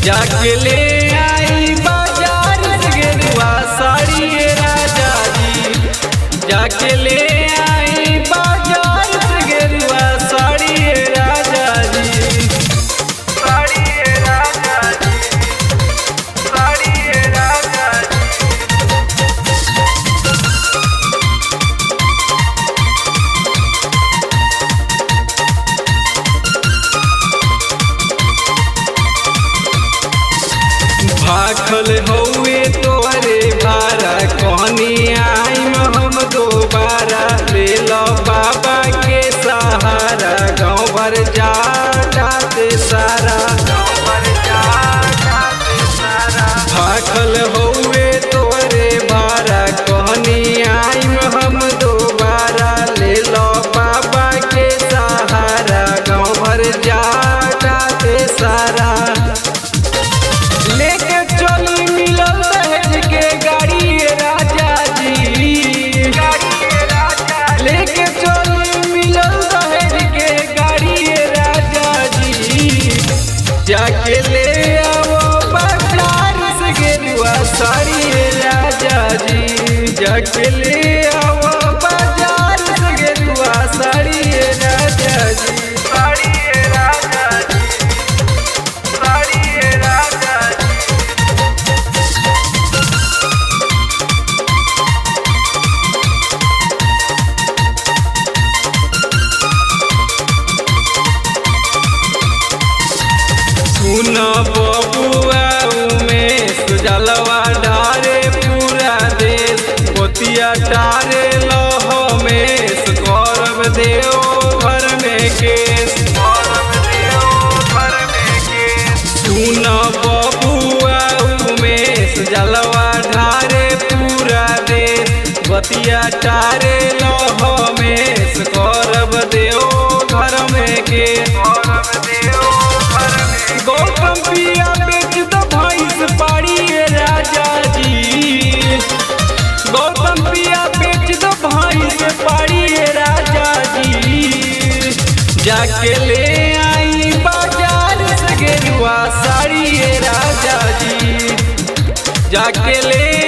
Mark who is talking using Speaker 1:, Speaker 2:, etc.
Speaker 1: जाके ले आई बाजार से गेरुआ साड़ी ये राजा जी। जाके ले आई बाजार से गेरुआ साड़ी ये राजा जी। साड़ी ये राजा जी, साड़ी ये राजा जी। भाखल हौवे तोरे भारा कहनी आइम हम दोबारा। ले लो बाबा के सहारा गाँव भर जा जाते सारा, गाँव भर जा जाते सारा। भाखल हौवे तोरे भारा कहनी आइम हम दोबारा। ले लो बाबा के सहारा गाँव भर जा जाते सारा। लेके चली मिलल दहेज के गाड़ी ये राजा जी। लेके चली मिलल दहेज के गाड़ी ये राजा जी। जाके ले आओ बाजार से गेरुआ साड़ी ये राजा जी। जाके ले आओ बाजार से गेरुआ साड़ी ये राजा जी। साड़ी ये राजा जी, साड़ी ये राजा जी। सुन बबुआ उमेश जलवा डारे पूरा देश। गोतिया डारे लहमेश करब देव घर में केस, करब देव घर में केस। सुन बबुआ उमेश जलवा ढारे पूरा देश। गोतिया डारे लहमेश करब देव घर में केस, करब देव घर में। गौतम पिया बेच दो भैंस पाड़ी ये राजा जी। गौतम पिया बेच दो भैंस पाड़ी ये राजा जी। जाके ले आई बाजार से गेरुआ साड़ी ये राजा जी। जाके ले